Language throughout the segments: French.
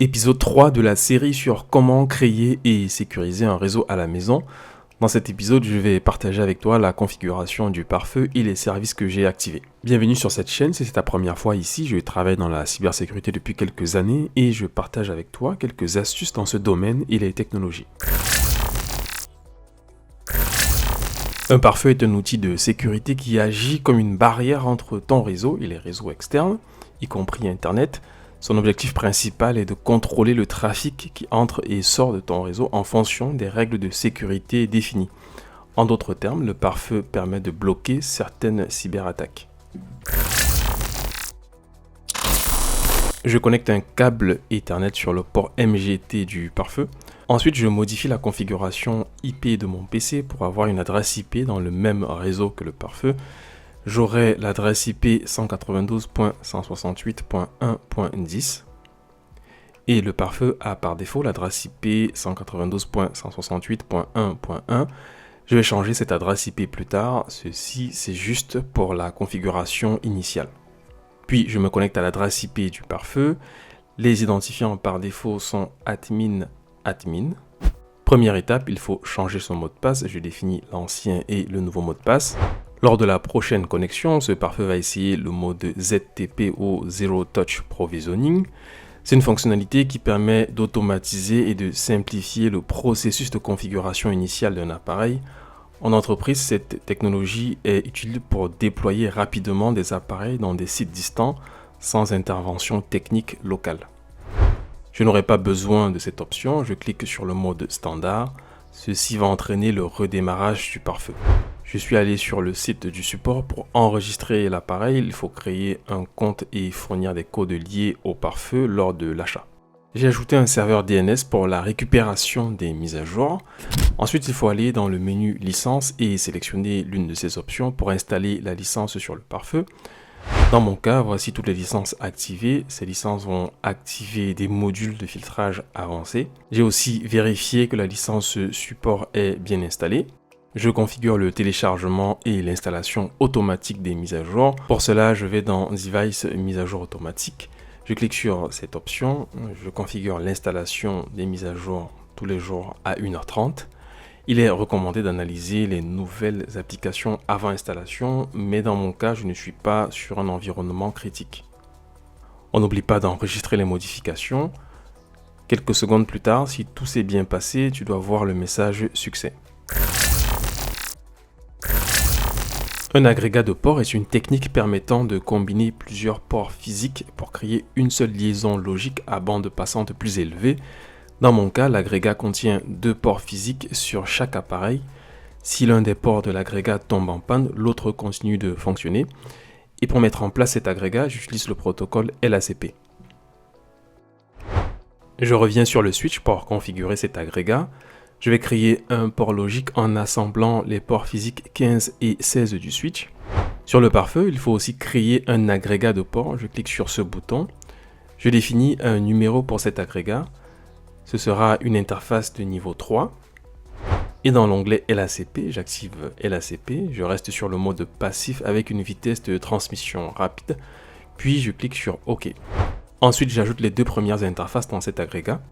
Épisode 3 de la série sur comment créer et sécuriser un réseau à la maison. Dans cet épisode, je vais partager avec toi la configuration du pare-feu et les services que j'ai activés. Bienvenue sur cette chaîne, si c'est ta première fois ici, je travaille dans la cybersécurité depuis quelques années et je partage avec toi quelques astuces dans ce domaine et les technologies. Un pare-feu est un outil de sécurité qui agit comme une barrière entre ton réseau et les réseaux externes, y compris Internet. Son objectif principal est de contrôler le trafic qui entre et sort de ton réseau en fonction des règles de sécurité définies. En d'autres termes, le pare-feu permet de bloquer certaines cyberattaques. Je connecte un câble Ethernet sur le port MGT du pare-feu. Ensuite, je modifie la configuration IP de mon PC pour avoir une adresse IP dans le même réseau que le pare-feu. J'aurai l'adresse IP 192.168.1.10 et le pare-feu a par défaut l'adresse IP 192.168.1.1. Je vais changer cette adresse IP plus tard, ceci c'est juste pour la configuration initiale. Puis je me connecte à l'adresse IP du pare-feu. Les identifiants par défaut sont admin. Première étape, il faut changer son mot de passe. Je définis l'ancien et le nouveau mot de passe. Lors de la prochaine connexion, ce pare-feu va essayer le mode ZTP ou Zero Touch Provisioning. C'est une fonctionnalité qui permet d'automatiser et de simplifier le processus de configuration initiale d'un appareil. En entreprise, cette technologie est utile pour déployer rapidement des appareils dans des sites distants sans intervention technique locale. Je n'aurai pas besoin de cette option, je clique sur le mode standard. Ceci va entraîner le redémarrage du pare-feu. Je suis allé sur le site du support pour enregistrer l'appareil. Il faut créer un compte et fournir des codes liés au pare-feu lors de l'achat. J'ai ajouté un serveur DNS pour la récupération des mises à jour. Ensuite, il faut aller dans le menu licence et sélectionner l'une de ces options pour installer la licence sur le pare-feu. Dans mon cas, voici toutes les licences activées. Ces licences vont activer des modules de filtrage avancés. J'ai aussi vérifié que la licence support est bien installée. Je configure le téléchargement et l'installation automatique des mises à jour. Pour cela, je vais dans Device mise à jour automatique. Je clique sur cette option. Je configure l'installation des mises à jour tous les jours à 1h30. Il est recommandé d'analyser les nouvelles applications avant installation, mais dans mon cas, je ne suis pas sur un environnement critique. On n'oublie pas d'enregistrer les modifications. Quelques secondes plus tard, si tout s'est bien passé, tu dois voir le message succès. Un agrégat de ports est une technique permettant de combiner plusieurs ports physiques pour créer une seule liaison logique à bande passante plus élevée. Dans mon cas, l'agrégat contient 2 ports physiques sur chaque appareil. Si l'un des ports de l'agrégat tombe en panne, l'autre continue de fonctionner. Et pour mettre en place cet agrégat, j'utilise le protocole LACP. Je reviens sur le switch pour configurer cet agrégat. Je vais créer un port logique en assemblant les ports physiques 15 et 16 du switch. Sur le pare-feu, il faut aussi créer un agrégat de port. Je clique sur ce bouton. Je définis un numéro pour cet agrégat. Ce sera une interface de niveau 3. Et dans l'onglet LACP, j'active LACP. Je reste sur le mode passif avec une vitesse de transmission rapide. Puis je clique sur OK. Ensuite, j'ajoute les 2 premières interfaces dans cet agrégat.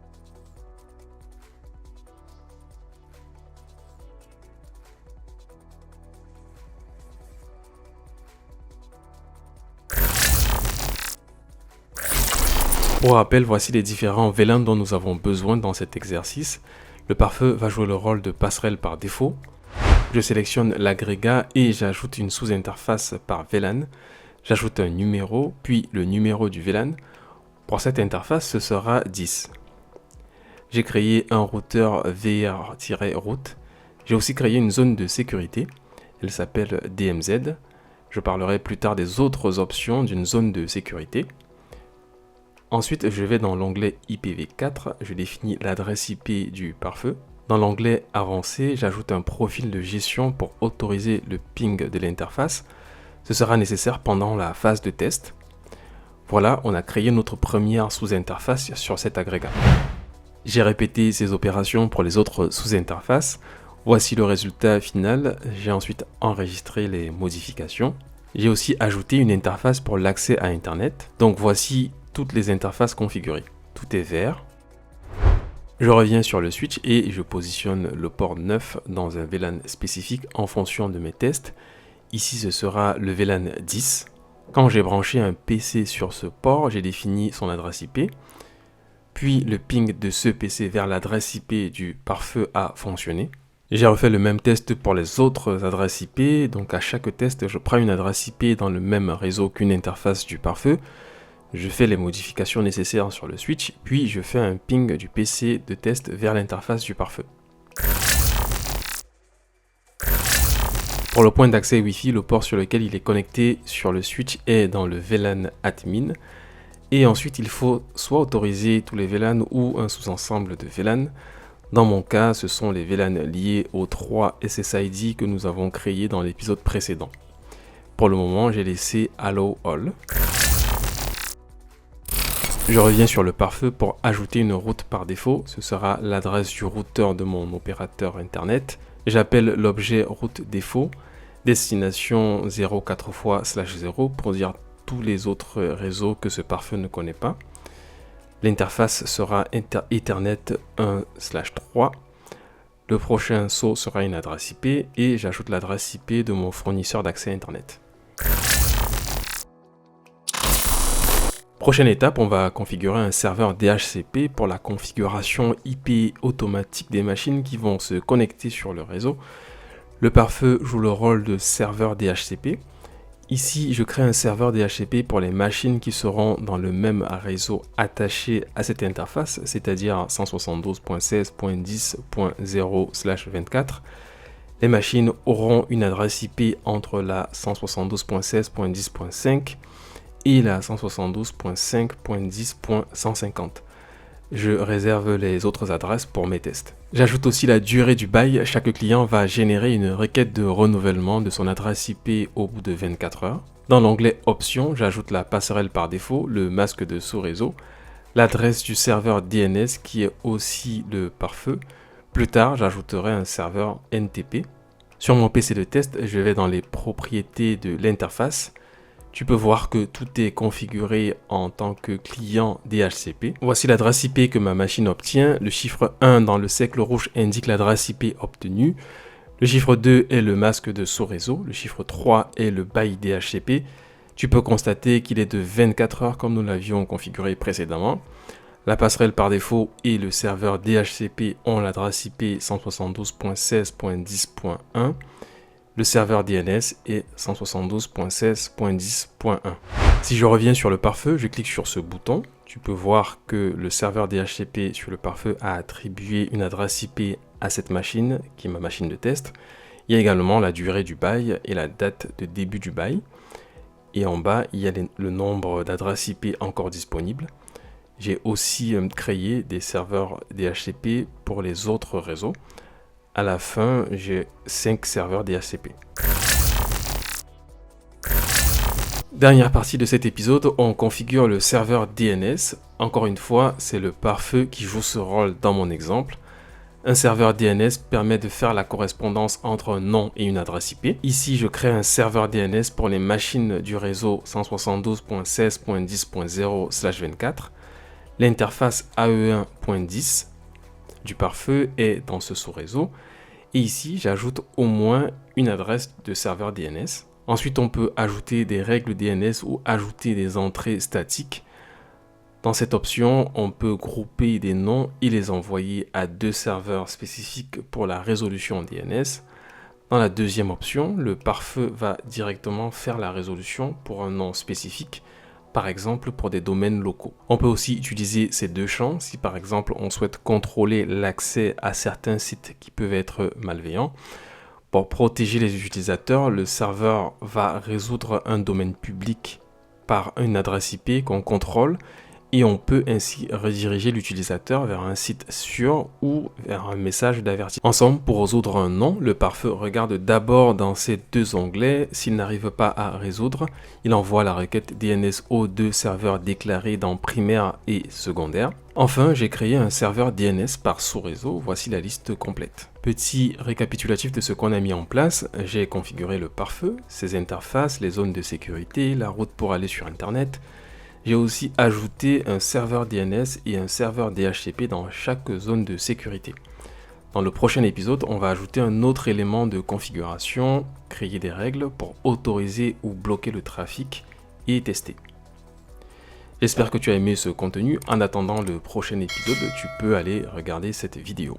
Pour rappel, voici les différents VLAN dont nous avons besoin dans cet exercice. Le pare-feu va jouer le rôle de passerelle par défaut. Je sélectionne l'agrégat et j'ajoute une sous-interface par VLAN. J'ajoute un numéro, puis le numéro du VLAN. Pour cette interface, ce sera 10. J'ai créé un routeur VR-route. J'ai aussi créé une zone de sécurité. Elle s'appelle DMZ. Je parlerai plus tard des autres options d'une zone de sécurité. Ensuite, je vais dans l'onglet IPv4, je définis l'adresse IP du pare-feu. Dans l'onglet avancé, j'ajoute un profil de gestion pour autoriser le ping de l'interface. Ce sera nécessaire pendant la phase de test. Voilà, on a créé notre première sous-interface sur cet agrégat. J'ai répété ces opérations pour les autres sous-interfaces. Voici le résultat final. J'ai ensuite enregistré les modifications. J'ai aussi ajouté une interface pour l'accès à Internet. Donc voici toutes les interfaces configurées. tout est vert. Je reviens sur le switch et je positionne le port 9 dans un VLAN spécifique en fonction de mes tests. Ici, ce sera le VLAN 10. Quand j'ai branché un PC sur ce port, j'ai défini son adresse IP. Puis le ping de ce PC vers l'adresse IP du pare-feu a fonctionné. J'ai refait le même test pour les autres adresses IP. Donc à chaque test, je prends une adresse IP dans le même réseau qu'une interface du pare-feu. Je fais les modifications nécessaires sur le switch, puis je fais un ping du PC de test vers l'interface du pare-feu. Pour le point d'accès Wi-Fi, le port sur lequel il est connecté sur le switch est dans le VLAN admin. Et ensuite, il faut soit autoriser tous les VLAN ou un sous-ensemble de VLAN. Dans mon cas, ce sont les VLAN liés aux 3 SSID que nous avons créés dans l'épisode précédent. Pour le moment, j'ai laissé Allow All. Je reviens sur le pare-feu pour ajouter une route par défaut. Ce sera l'adresse du routeur de mon opérateur internet. J'appelle l'objet route défaut, destination 04x/0 pour dire tous les autres réseaux que ce pare-feu ne connaît pas. L'interface sera Ethernet 1/3. Le prochain saut sera une adresse IP et j'ajoute l'adresse IP de mon fournisseur d'accès internet. Prochaine étape, on va configurer un serveur DHCP pour la configuration IP automatique des machines qui vont se connecter sur le réseau. Le pare-feu joue le rôle de serveur DHCP. Ici, je crée un serveur DHCP pour les machines qui seront dans le même réseau attaché à cette interface, c'est-à-dire 172.16.10.0/24. Les machines auront une adresse IP entre la 172.16.10.5 et la 172.5.10.150. Je réserve les autres adresses pour mes tests. J'ajoute aussi la durée du bail. Chaque client va générer une requête de renouvellement de son adresse IP au bout de 24 heures. Dans l'onglet Options, j'ajoute la passerelle par défaut, le masque de sous-réseau, l'adresse du serveur DNS qui est aussi le pare-feu. Plus tard, j'ajouterai un serveur NTP. Sur mon PC de test, je vais dans les propriétés de l'interface. Tu peux voir que tout est configuré en tant que client DHCP. Voici l'adresse IP que ma machine obtient. Le chiffre 1 dans le cercle rouge indique l'adresse IP obtenue. Le chiffre 2 est le masque de sous-réseau. Le chiffre 3 est le bail DHCP. Tu peux constater qu'il est de 24 heures comme nous l'avions configuré précédemment. La passerelle par défaut et le serveur DHCP ont l'adresse IP 172.16.10.1. Le serveur DNS est 172.16.10.1. Si je reviens sur le pare-feu, je clique sur ce bouton. Tu peux voir que le serveur DHCP sur le pare-feu a attribué une adresse IP à cette machine, qui est ma machine de test. Il y a également la durée du bail et la date de début du bail. Et en bas, il y a le nombre d'adresses IP encore disponibles. J'ai aussi créé des serveurs DHCP pour les autres réseaux. À la fin, j'ai 5 serveurs DHCP. Dernière partie de cet épisode, on configure le serveur DNS. Encore une fois, c'est le pare-feu qui joue ce rôle dans mon exemple. Un serveur DNS permet de faire la correspondance entre un nom et une adresse IP. Ici, je crée un serveur DNS pour les machines du réseau 172.16.10.0/24. L'interface AE1.10 du pare-feu est dans ce sous-réseau. Et ici, j'ajoute au moins une adresse de serveur DNS. Ensuite, on peut ajouter des règles DNS ou ajouter des entrées statiques. Dans cette option, on peut grouper des noms et les envoyer à 2 serveurs spécifiques pour la résolution DNS. Dans la deuxième option, le pare-feu va directement faire la résolution pour un nom spécifique, par exemple pour des domaines locaux. On peut aussi utiliser ces 2 champs si par exemple on souhaite contrôler l'accès à certains sites qui peuvent être malveillants. Pour protéger les utilisateurs, le serveur va résoudre un domaine public par une adresse IP qu'on contrôle et on peut ainsi rediriger l'utilisateur vers un site sûr ou vers un message d'avertissement. Ensemble, pour résoudre un nom, le pare-feu regarde d'abord dans ces 2 onglets. S'il n'arrive pas à résoudre, il envoie la requête DNS aux 2 serveurs déclarés dans primaire et secondaire. Enfin, j'ai créé un serveur DNS par sous-réseau. Voici la liste complète. Petit récapitulatif de ce qu'on a mis en place. J'ai configuré le pare-feu, ses interfaces, les zones de sécurité, la route pour aller sur Internet. J'ai aussi ajouté un serveur DNS et un serveur DHCP dans chaque zone de sécurité. Dans le prochain épisode, on va ajouter un autre élément de configuration, créer des règles pour autoriser ou bloquer le trafic et tester. J'espère que tu as aimé ce contenu. En attendant le prochain épisode, tu peux aller regarder cette vidéo.